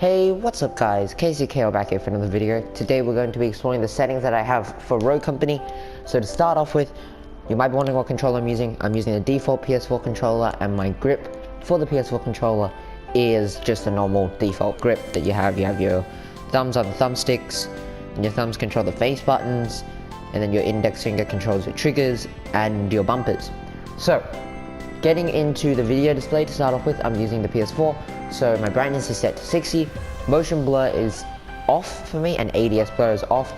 Hey, what's up guys, KCKO back here for another video. Today we're going to be exploring the settings that I have for Rogue Company. So to start off with, you might be wondering what controller I'm using. I'm using the default PS4 controller, and my grip for the PS4 controller is just a normal default grip that you have. You have your thumbs on the thumbsticks, and your thumbs control the face buttons, and then your index finger controls your triggers and your bumpers. So, getting into the video display to start off with, I'm using the PS4. So my brightness is set to 60, motion blur is off for me, and ADS blur is off.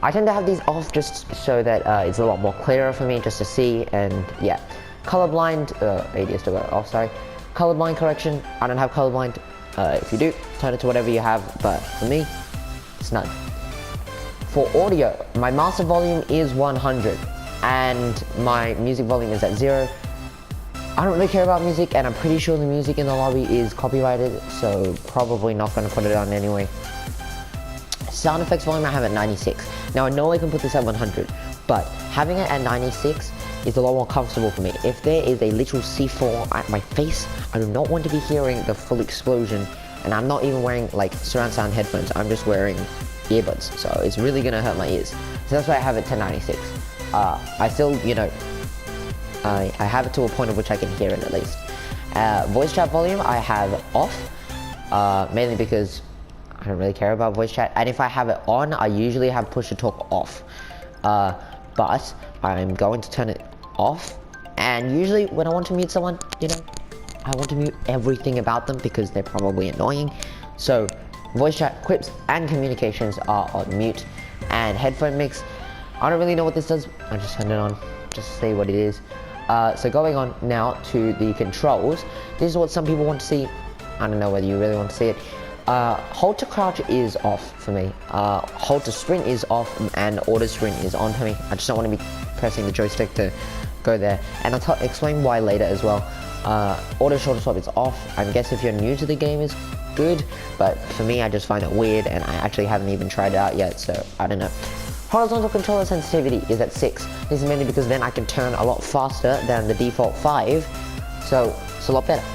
I tend to have these off just so that it's a lot more clearer for me just to see, and yeah. Colorblind, ADS blur off, sorry. Colorblind correction, I don't have colorblind. If you do, turn it to whatever you have, but for me, it's none. For audio, my master volume is 100, and my music volume is at 0. I don't really care about music, and I'm pretty sure the music in the lobby is copyrighted, so probably not going to put it on anyway. Sound effects volume I have at 96. Now I know I can put this at 100, but having it at 96 is a lot more comfortable for me. If there is a literal C4 at my face, I do not want to be hearing the full explosion, and I'm not even wearing like surround sound headphones, I'm just wearing earbuds, so it's really going to hurt my ears. So that's why I have it to 96. I still, I have it to a point at which I can hear it at least. Voice chat volume I have off, mainly because I don't really care about voice chat, and if I have it on, I usually have push to talk off. But I'm going to turn it off, and usually when I want to mute someone, I want to mute everything about them because they're probably annoying. So voice chat, quips, and communications are on mute, and headphone mix, I don't really know what this does, I just turned it on just to see what it is. So going on now to the controls, this is what some people want to see. I don't know whether you really want to see it. Hold to crouch is off for me. Hold to sprint is off, and auto sprint is on for me. I just don't want to be pressing the joystick to go there, and I'll explain why later as well. Auto shoulder swap is off. I guess if you're new to the game is good, but for me I just find it weird, and I actually haven't even tried it out yet, so I don't know. Horizontal controller sensitivity is at 6. This is mainly because then I can turn a lot faster than the default 5, so it's a lot better.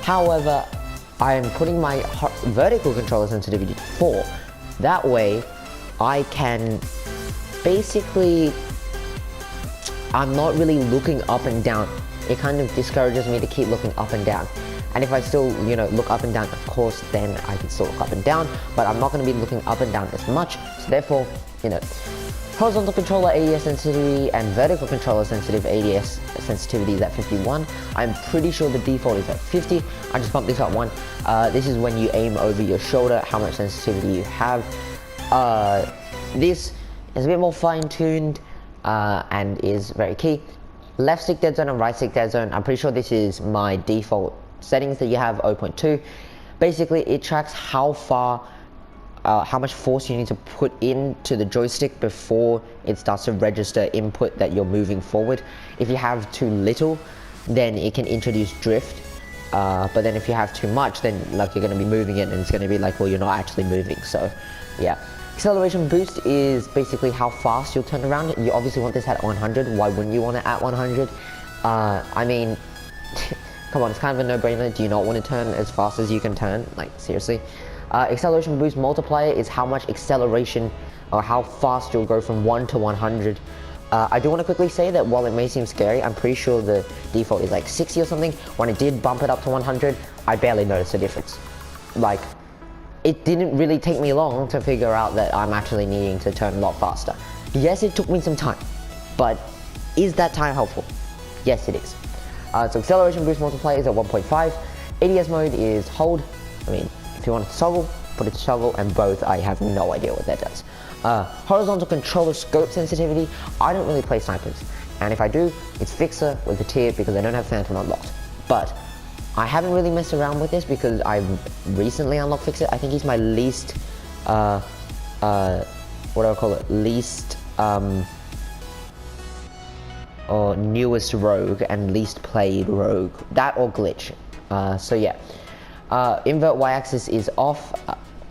However, I am putting my vertical controller sensitivity to 4. That way, I can basically, I'm not really looking up and down. It kind of discourages me to keep looking up and down. And if I still, look up and down, of course, then I can still look up and down, but I'm not going to be looking up and down as much, so therefore, horizontal controller ADS sensitivity and vertical controller sensitive ADS sensitivity is at 51. I'm pretty sure the default is at 50. I just bumped this up 1. This is when you aim over your shoulder, how much sensitivity you have. This is a bit more fine-tuned and is very key. Left stick dead zone and right stick dead zone, I'm pretty sure this is my default settings that you have, 0.2. Basically, it tracks how far how much force you need to put into the joystick before it starts to register input that you're moving forward. If you have too little, then it can introduce drift, but then if you have too much, then like you're going to be moving it, and it's going to be like, well, you're not actually moving. So yeah, acceleration boost is basically how fast you'll turn around. You obviously want this at 100. Why wouldn't you want it at 100? I mean, come on, it's kind of a no-brainer. Do you not want to turn as fast as you can turn? Like, seriously? Acceleration boost multiplier is how much acceleration or how fast you'll go from 1 to 100. I do want to quickly say that while it may seem scary, I'm pretty sure the default is like 60 or something. When I did bump it up to 100, I barely noticed the difference. Like, it didn't really take me long to figure out that I'm actually needing to turn a lot faster. Yes, it took me some time, but is that time helpful? Yes, it is. So acceleration boost multiplier is at 1.5. ADS mode is hold. I mean, if you want it to toggle, put it to toggle, and both, I have no idea what that does. Horizontal controller scope sensitivity, I don't really play snipers, and if I do, it's fixer with a tier because I don't have phantom unlocked. But I haven't really messed around with this because I've recently unlocked fixer. I think he's my least, what do I call it, least, or newest rogue and least played rogue, that or glitch. So yeah. Invert y-axis is off.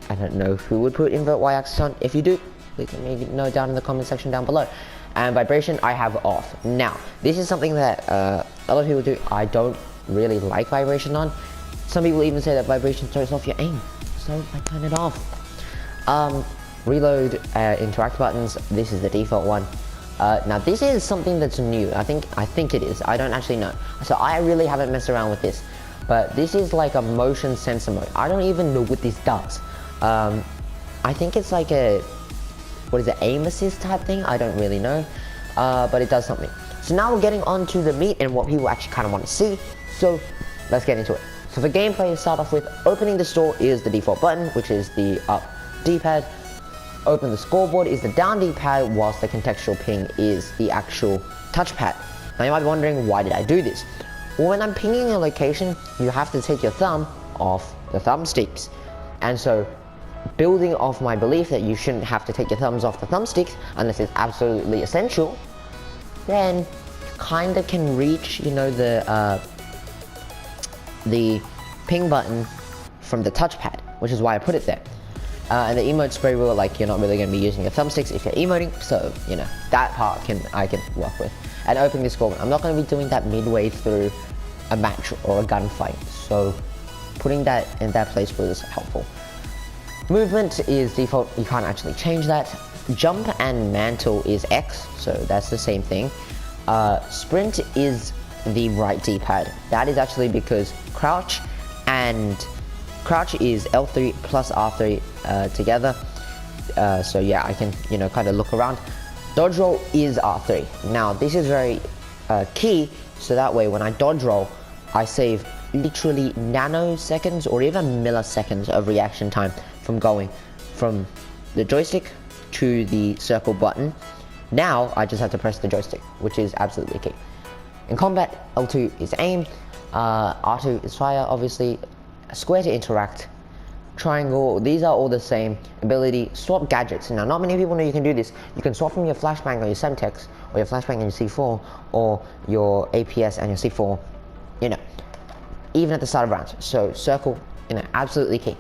I don't know who would put invert y-axis on. If you do, please let me know down in the comment section down below. And vibration I have off. Now, this is something that a lot of people do. I don't really like vibration on. Some people even say that vibration throws off your aim. so I turn it off. Reload interact buttons. This is the default one. Now this is something that's new. I think it is. I don't actually know. So I really haven't messed around with this. But this is like a motion sensor mode. I don't even know what this does. I think it's like a, what is it, aim assist type thing? I don't really know. But it does something. So now we're getting on to the meat and what people actually kind of want to see. So let's get into it. So for gameplay, to start off with, opening the store is the default button, which is the up D-pad. Open the scoreboard is the down D-pad, whilst the contextual ping is the actual touchpad. Now you might be wondering, why did I do this? Well, when I'm pinging a location, you have to take your thumb off the thumbsticks. And so, building off my belief that you shouldn't have to take your thumbs off the thumbsticks unless it's absolutely essential, then you kinda can reach, you know, the ping button from the touchpad, which is why I put it there. And the emote spray wheel, like, you're not really going to be using your thumbsticks if you're emoting, so, you know, that part I can work with. And opening the scoreboard, I'm not going to be doing that midway through a match or a gunfight, so putting that in that place was helpful. Movement is default, you can't actually change that. Jump and mantle is X, so that's the same thing. Sprint is the right D-pad. That is actually because crouch is L3 plus R3 together. So yeah, I can, you know, kind of look around. Dodge roll is R3. Now this is very key, so that way when I dodge roll, I save literally nanoseconds or even milliseconds of reaction time from going from the joystick to the circle button. Now I just have to press the joystick, which is absolutely key. In combat, L2 is aim, R2 is fire, obviously, square to interact, triangle, these are all the same. Ability, swap gadgets. Now, not many people know you can do this. You can swap from your flashbang or your Semtex, or your flashbang and your C4, or your APS and your C4, you know, even at the start of rounds. So, circle, you know, absolutely key.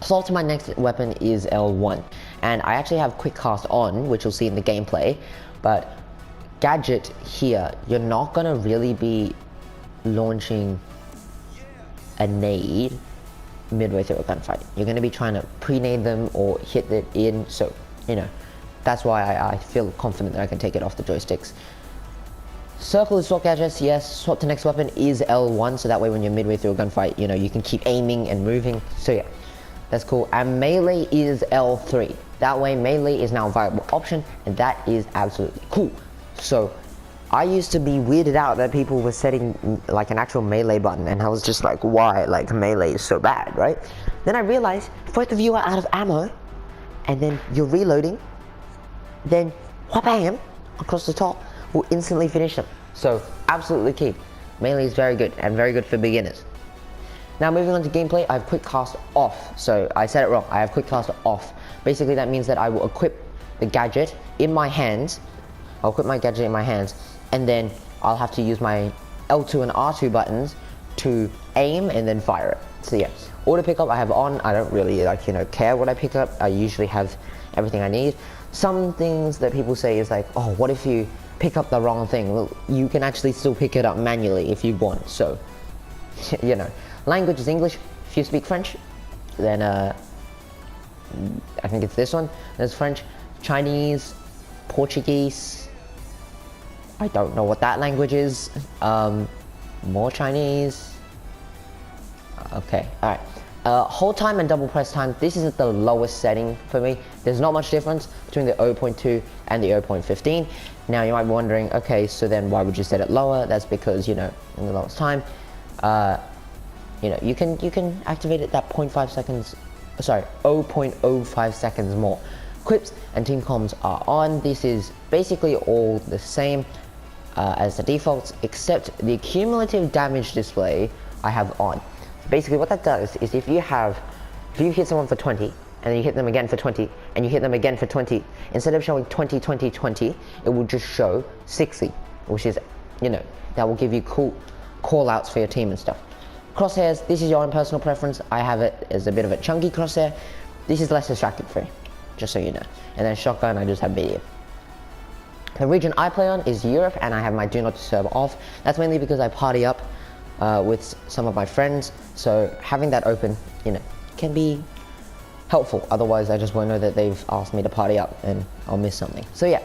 Assault to my next weapon is L1, and I actually have quick cast on, which you'll see in the gameplay, but gadget here, you're not gonna really be launching a nade midway through a gunfight. You're going to be trying to pre-nade them or hit it in, so, you know, that's why I feel confident that I can take it off the joysticks. Circle is swap gadgets, yes. Swap to next weapon is L1, so that way when you're midway through a gunfight, you know, you can keep aiming and moving, so yeah, that's cool. And melee is L3. That way melee is now a viable option, and that is absolutely cool. So, I used to be weirded out that people were setting like an actual melee button, and I was just like, why? Like, melee is so bad, right? Then I realized, if both of you are out of ammo, and then you're reloading, then wha-bam, across the top, will instantly finish them. So, absolutely key. Melee is very good, and very good for beginners. Now, moving on to gameplay, I have quick cast off. So, I said it wrong, I have quick cast off. Basically, that means that I will equip the gadget in my hands. I'll equip my gadget in my hands, and then I'll have to use my L2 and R2 buttons to aim and then fire it. So yeah, auto pickup I have on. I don't really, like, you know, care what I pick up. I usually have everything I need. Some things that people say is like, oh, what if you pick up the wrong thing? Well, you can actually still pick it up manually if you want. So, you know, language is English. If you speak French, then I think it's this one. There's French, Chinese, Portuguese. I don't know what that language is. More Chinese. Okay, alright. Hold time and double press time, this is at the lowest setting for me. There's not much difference between the 0.2 and the 0.15. Now you might be wondering, okay, so then why would you set it lower? That's because, you know, in the lowest time, you know, you can activate it that 0.5 seconds, sorry, 0.05 seconds more. Quips and team comms are on. This is basically all the same as the defaults, except the cumulative damage display I have on. Basically what that does is if you hit someone for 20, and then you hit them again for 20, and you hit them again for 20, instead of showing 20, 20, 20, it will just show 60, which is, you know, that will give you cool call outs for your team and stuff. Crosshairs, this is your own personal preference. I have it as a bit of a chunky crosshair. This is less distracted free, just so you know. And then shotgun, I just have medium. The region I play on is Europe, and I have my do not disturb off. That's mainly because I party up with some of my friends, so having that open, you know, can be helpful. Otherwise, I just won't know that they've asked me to party up and I'll miss something. So yeah.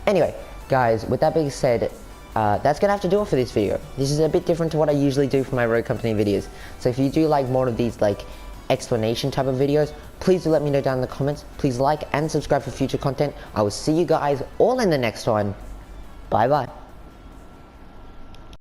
Anyway, guys, with that being said, that's gonna have to do it for this video. This is a bit different to what I usually do for my Road Company videos. So if you do like more of these like explanation type of videos, please do let me know down in the comments. Please like and subscribe for future content. I will see you guys all in the next one. Bye bye.